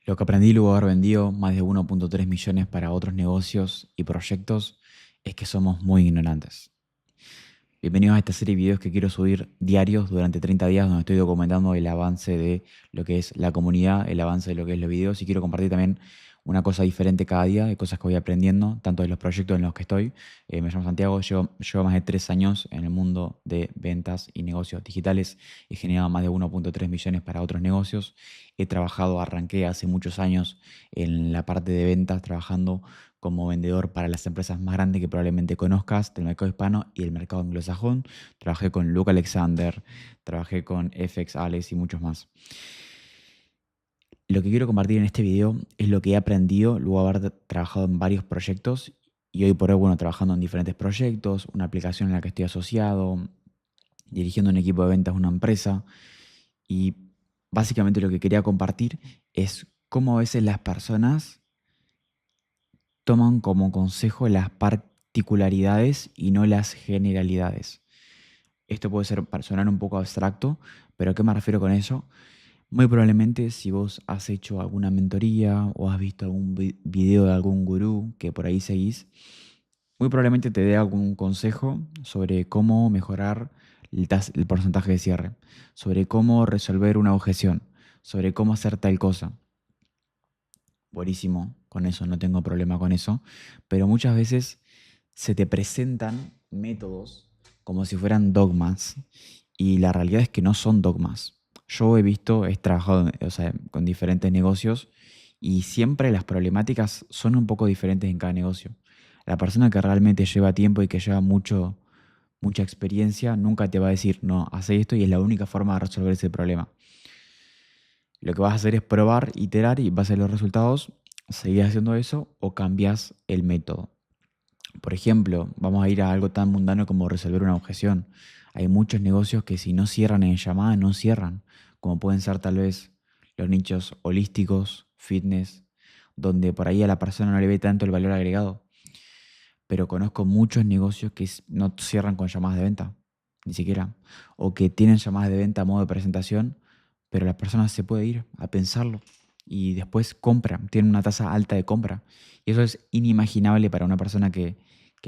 Lo que aprendí luego de haber vendido más de 1,3 millones para otros negocios y proyectos es que somos muy ignorantes. Bienvenidos a esta serie de videos que quiero subir diarios durante 30 días donde estoy documentando el avance de lo que es la comunidad, el avance de lo que es los videos y quiero compartir también una cosa diferente cada día, de cosas que voy aprendiendo, tanto de los proyectos en los que estoy. Me llamo Santiago, llevo más de 3 años en el mundo de ventas y negocios digitales. He generado más de 1,3 millones para otros negocios. Arranqué hace muchos años en la parte de ventas, trabajando como vendedor para las empresas más grandes que probablemente conozcas del mercado hispano y el mercado anglosajón. Trabajé con Luke Alexander, trabajé con FX Alex y muchos más. Lo que quiero compartir en este video es lo que he aprendido luego de haber trabajado en varios proyectos y hoy por hoy, bueno, trabajando en diferentes proyectos, una aplicación en la que estoy asociado, dirigiendo un equipo de ventas de una empresa y básicamente lo que quería compartir es cómo a veces las personas toman como consejo las particularidades y no las generalidades. Esto puede sonar un poco abstracto, pero ¿a qué me refiero con eso? Muy probablemente si vos has hecho alguna mentoría o has visto algún video de algún gurú que por ahí seguís, muy probablemente te dé algún consejo sobre cómo mejorar el porcentaje de cierre, sobre cómo resolver una objeción, sobre cómo hacer tal cosa. Buenísimo, con eso no tengo problema con eso, pero muchas veces se te presentan métodos como si fueran dogmas y la realidad es que no son dogmas. Yo he trabajado, o sea, con diferentes negocios y siempre las problemáticas son un poco diferentes en cada negocio. La persona que realmente lleva tiempo y que lleva mucha experiencia nunca te va a decir, no, haz esto y es la única forma de resolver ese problema. Lo que vas a hacer es probar, iterar y vas a ver los resultados, seguir haciendo eso o cambias el método. Por ejemplo, vamos a ir a algo tan mundano como resolver una objeción. Hay muchos negocios que si no cierran en llamada, no cierran, como pueden ser tal vez los nichos holísticos, fitness, donde por ahí a la persona no le ve tanto el valor agregado. Pero conozco muchos negocios que no cierran con llamadas de venta, ni siquiera. O que tienen llamadas de venta a modo de presentación, pero la persona se puede ir a pensarlo y después compra, tiene una tasa alta de compra. Y eso es inimaginable para una persona que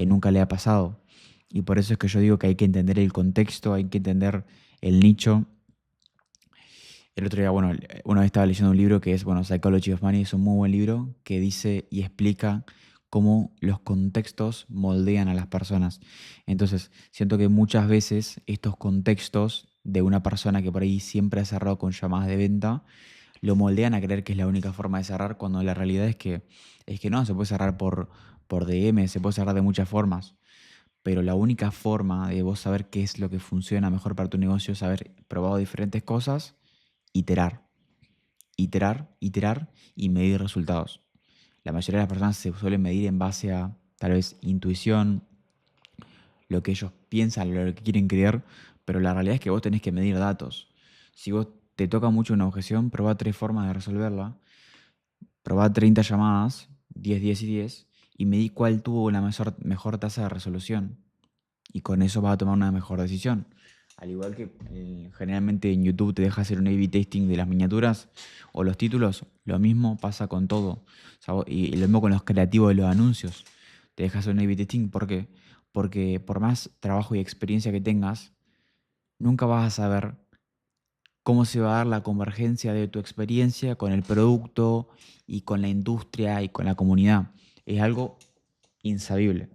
nunca le ha pasado. Y por eso es que yo digo que hay que entender el contexto, hay que entender el nicho. El otro día, bueno, una vez estaba leyendo un libro que es, bueno, Psychology of Money, es un muy buen libro que dice y explica cómo los contextos moldean a las personas. Entonces, siento que muchas veces estos contextos de una persona que por ahí siempre ha cerrado con llamadas de venta, lo moldean a creer que es la única forma de cerrar, cuando la realidad es que no, se puede cerrar por DM, se puede cerrar de muchas formas. Pero la única forma de vos saber qué es lo que funciona mejor para tu negocio es haber probado diferentes cosas, iterar, iterar y medir resultados. La mayoría de las personas se suelen medir en base a tal vez intuición, lo que ellos piensan, lo que quieren creer, pero la realidad es que vos tenés que medir datos. Si vos te toca mucho una objeción, probá 3 formas de resolverla, probá 30 llamadas, 10, 10 y 10, y medí cuál tuvo la mejor tasa de resolución. Y con eso vas a tomar una mejor decisión. Al igual que generalmente en YouTube te deja hacer un A/B testing de las miniaturas o los títulos, lo mismo pasa con todo. O sea, y lo mismo con los creativos de los anuncios. Te deja hacer un A/B testing, ¿por qué? Porque por más trabajo y experiencia que tengas, nunca vas a saber cómo se va a dar la convergencia de tu experiencia con el producto y con la industria y con la comunidad. Es algo insabible.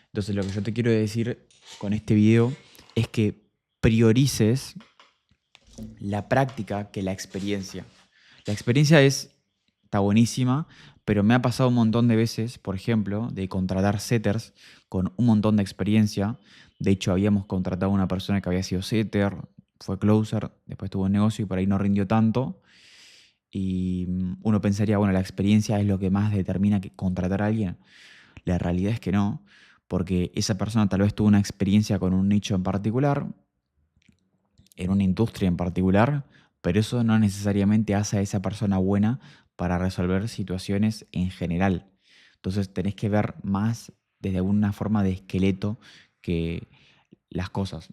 Entonces lo que yo te quiero decir con este video es que priorices la práctica que la experiencia. La experiencia está buenísima, pero me ha pasado un montón de veces, por ejemplo, de contratar setters con un montón de experiencia. De hecho, habíamos contratado a una persona que había sido setter, fue closer, después tuvo un negocio y por ahí no rindió tanto. Y uno pensaría, bueno, la experiencia es lo que más determina que contratar a alguien. La realidad es que no, porque esa persona tal vez tuvo una experiencia con un nicho en particular, en una industria en particular, pero eso no necesariamente hace a esa persona buena para resolver situaciones en general. Entonces tenés que ver más desde una forma de esqueleto que las cosas.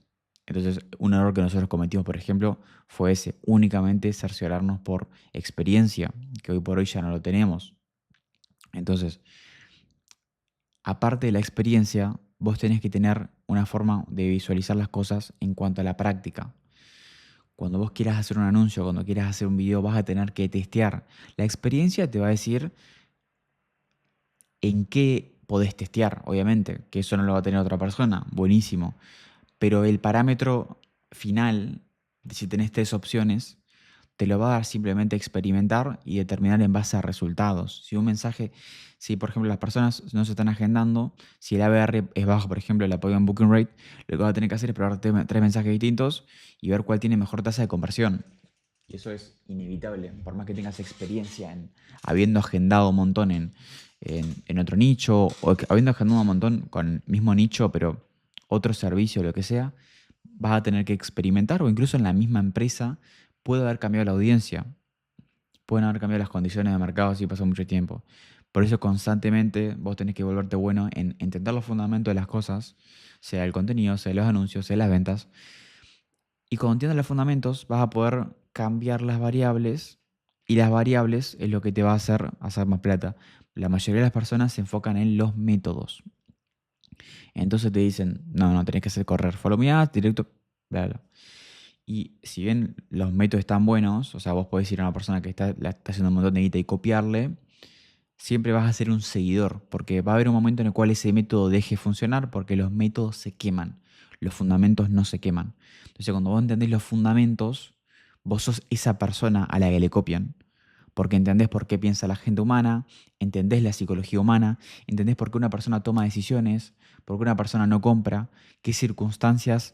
Entonces, un error que nosotros cometimos, por ejemplo, fue ese, únicamente cerciorarnos por experiencia, que hoy por hoy ya no lo tenemos. Entonces, aparte de la experiencia, vos tenés que tener una forma de visualizar las cosas en cuanto a la práctica. Cuando vos quieras hacer un anuncio, cuando quieras hacer un video, vas a tener que testear. La experiencia te va a decir en qué podés testear, obviamente, que eso no lo va a tener otra persona, buenísimo. Pero el parámetro final, si tenés tres opciones, te lo va a dar simplemente experimentar y determinar en base a resultados. Si un mensaje, si por ejemplo las personas no se están agendando, si el ABR es bajo, por ejemplo, el apoyo en Booking Rate, lo que vas a tener que hacer es probar tres mensajes distintos y ver cuál tiene mejor tasa de conversión. Y eso es inevitable, por más que tengas experiencia en habiendo agendado un montón en otro nicho, o habiendo agendado un montón con el mismo nicho, pero otro servicio o lo que sea, vas a tener que experimentar o incluso en la misma empresa puede haber cambiado la audiencia, pueden haber cambiado las condiciones de mercado si pasa mucho tiempo. Por eso constantemente vos tenés que volverte bueno en entender los fundamentos de las cosas, sea el contenido, sea los anuncios, sea las ventas. Y cuando entiendas los fundamentos vas a poder cambiar las variables y las variables es lo que te va a hacer más plata. La mayoría de las personas se enfocan en los métodos. Entonces te dicen, no, no, tenés que hacer correr follow me ads, directo, bla, bla. Y si bien los métodos están buenos, o sea, vos podés ir a una persona que está haciendo un montón de guita y copiarle, siempre vas a ser un seguidor, porque va a haber un momento en el cual ese método deje de funcionar porque los métodos se queman, los fundamentos no se queman. Entonces, cuando vos entendés los fundamentos, vos sos esa persona a la que le copian, porque entendés por qué piensa la gente humana, entendés la psicología humana, entendés por qué una persona toma decisiones, por qué una persona no compra, qué circunstancias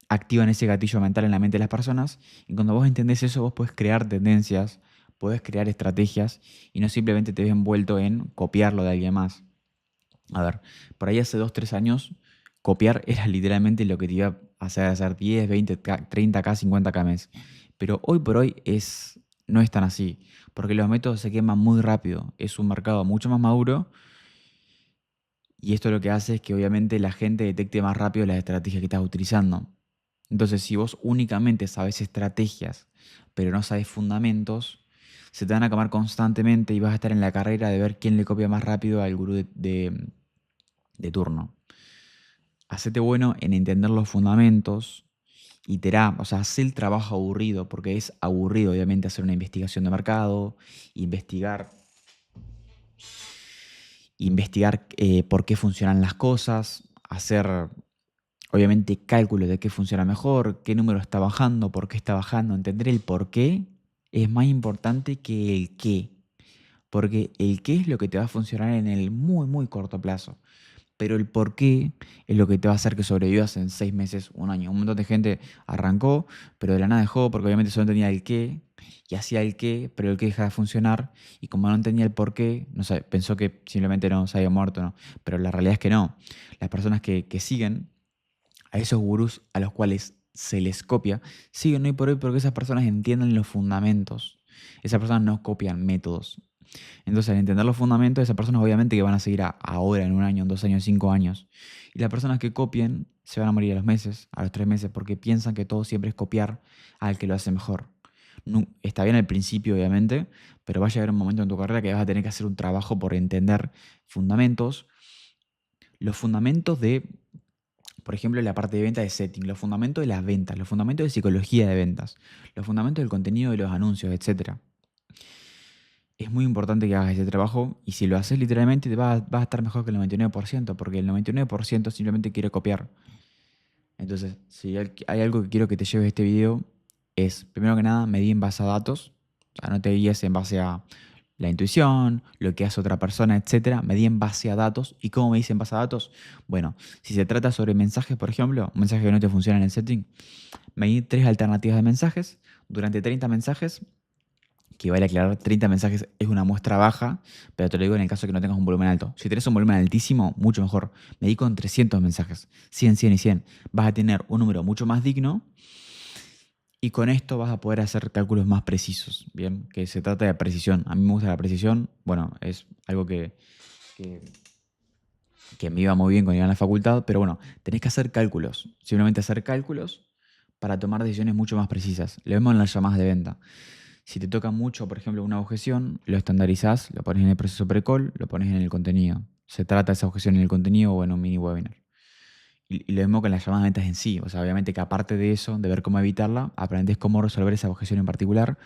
activan ese gatillo mental en la mente de las personas. Y cuando vos entendés eso, vos podés crear tendencias, podés crear estrategias y no simplemente te ves envuelto en copiarlo de alguien más. A ver, por ahí hace 2 3 años, copiar era literalmente lo que te iba a hacer 10, 20, 30K, 50K mes. Pero hoy por hoy no es tan así, porque los métodos se queman muy rápido. Es un mercado mucho más maduro y esto lo que hace es que obviamente la gente detecte más rápido las estrategias que estás utilizando. Entonces, si vos únicamente sabes estrategias, pero no sabes fundamentos, se te van a quemar constantemente y vas a estar en la carrera de ver quién le copia más rápido al gurú de turno. Hacete bueno en entender los fundamentos, iterá, o sea, haz el trabajo aburrido, porque es aburrido obviamente hacer una investigación de mercado, investigar, investigar por qué funcionan las cosas, hacer obviamente cálculos de qué funciona mejor, qué número está bajando, por qué está bajando, entender el por qué es más importante que el qué, porque el qué es lo que te va a funcionar en el muy, muy corto plazo. Pero el por qué es lo que te va a hacer que sobrevivas en 6 meses, un año. Un montón de gente arrancó, pero de la nada dejó porque obviamente solo entendía el qué y hacía el qué, pero el qué dejaba de funcionar. Y como no entendía el por qué, no sé, pensó que simplemente no se había muerto, ¿no? Pero la realidad es que no. Las personas que siguen a esos gurús a los cuales se les copia, siguen hoy por hoy porque esas personas entienden los fundamentos. Esas personas no copian métodos. Entonces, al entender los fundamentos, esas personas obviamente que van a seguir ahora, en un año, en 2 años, 5 años. Y las personas que copien se van a morir a los meses, a los 3 meses, porque piensan que todo siempre es copiar al que lo hace mejor. Está bien al principio, obviamente, pero va a llegar un momento en tu carrera que vas a tener que hacer un trabajo por entender fundamentos, los fundamentos de, por ejemplo, la parte de venta de setting, los fundamentos de las ventas, los fundamentos de psicología de ventas, los fundamentos del contenido de los anuncios, etcétera. Es muy importante que hagas ese trabajo y si lo haces literalmente vas a estar mejor que el 99%, porque el 99% simplemente quiere copiar. Entonces, si hay algo que quiero que te lleves de este video es, primero que nada, medir en base a datos. O sea, no te guíes en base a la intuición, lo que hace otra persona, etcétera. Medí en base a datos. ¿Y cómo me en base a datos? Bueno, si se trata sobre mensajes, por ejemplo, un mensaje que no te funciona en el setting, medí 3 alternativas de mensajes. Durante 30 mensajes, que vale aclarar, 30 mensajes es una muestra baja, pero te lo digo en el caso que no tengas un volumen alto. Si tenés un volumen altísimo, mucho mejor. Medí con 300 mensajes, 100, 100 y 100. Vas a tener un número mucho más digno y con esto vas a poder hacer cálculos más precisos, ¿bien? Que se trata de precisión. A mí me gusta la precisión, bueno, es algo que que me iba muy bien cuando iba en la facultad, pero bueno, tenés que hacer cálculos, simplemente hacer cálculos para tomar decisiones mucho más precisas. Lo vemos en las llamadas de venta. Si te toca mucho, por ejemplo, una objeción, lo estandarizás, lo pones en el proceso pre-call, lo pones en el contenido. Se trata esa objeción en el contenido o en un mini webinar. Y lo mismo con las llamadas de ventas en sí. O sea, obviamente que aparte de eso, de ver cómo evitarla, aprendes cómo resolver esa objeción en particular,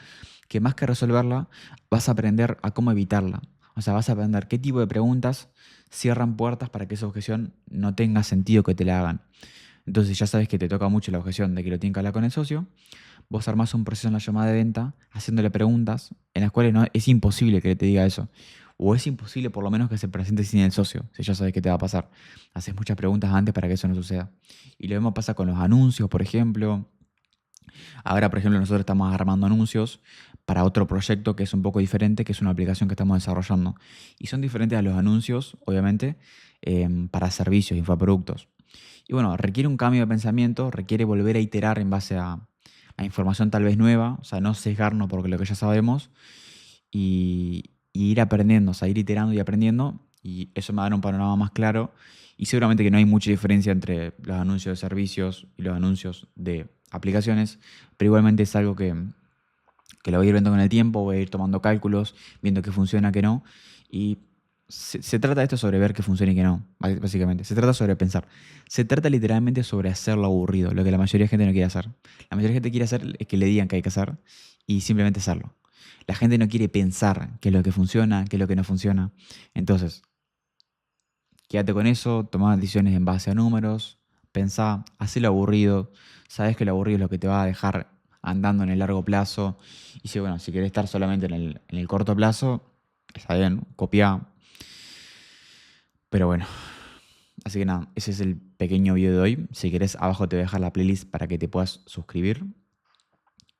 que más que resolverla, vas a aprender a cómo evitarla. O sea, vas a aprender qué tipo de preguntas cierran puertas para que esa objeción no tenga sentido que te la hagan. Entonces ya sabes que te toca mucho la objeción de que lo tienen que hablar con el socio. Vos armás un proceso en la llamada de venta haciéndole preguntas en las cuales no, es imposible que te diga eso. O es imposible por lo menos que se presente sin el socio, si ya sabes qué te va a pasar. Haces muchas preguntas antes para que eso no suceda. Y lo mismo pasa con los anuncios, por ejemplo. Ahora, por ejemplo, nosotros estamos armando anuncios para otro proyecto que es un poco diferente, que es una aplicación que estamos desarrollando. Y son diferentes a los anuncios, obviamente, para servicios, infoproductos. Y bueno, requiere un cambio de pensamiento, requiere volver a iterar en base a información tal vez nueva, o sea, no sesgarnos porque lo que ya sabemos y ir aprendiendo, o sea, ir iterando y aprendiendo. Y eso me va a dar un panorama más claro. Y seguramente que no hay mucha diferencia entre los anuncios de servicios y los anuncios de aplicaciones, pero igualmente es algo que lo voy a ir viendo con el tiempo, voy a ir tomando cálculos, viendo qué funciona, qué no. Y se trata de esto sobre ver qué funciona y qué no, básicamente. Se trata sobre pensar. Se trata literalmente sobre hacerlo aburrido, lo que la mayoría de gente no quiere hacer. La mayoría de gente quiere hacer es que le digan que hay que hacer y simplemente hacerlo. La gente no quiere pensar qué es lo que funciona, qué es lo que no funciona. Entonces, quédate con eso, toma decisiones en base a números, pensá, hacelo aburrido, sabes que lo aburrido es lo que te va a dejar andando en el largo plazo. Y si, bueno, si querés estar solamente en el corto plazo, está bien, copia. Pero bueno, así que nada, ese es el pequeño video de hoy. Si querés, abajo te voy a dejar la playlist para que te puedas suscribir.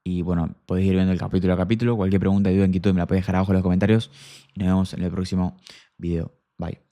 Y bueno, podés ir viendo el capítulo a capítulo. Cualquier pregunta, duda, inquietud me la podés dejar abajo en los comentarios. Y nos vemos en el próximo video. Bye.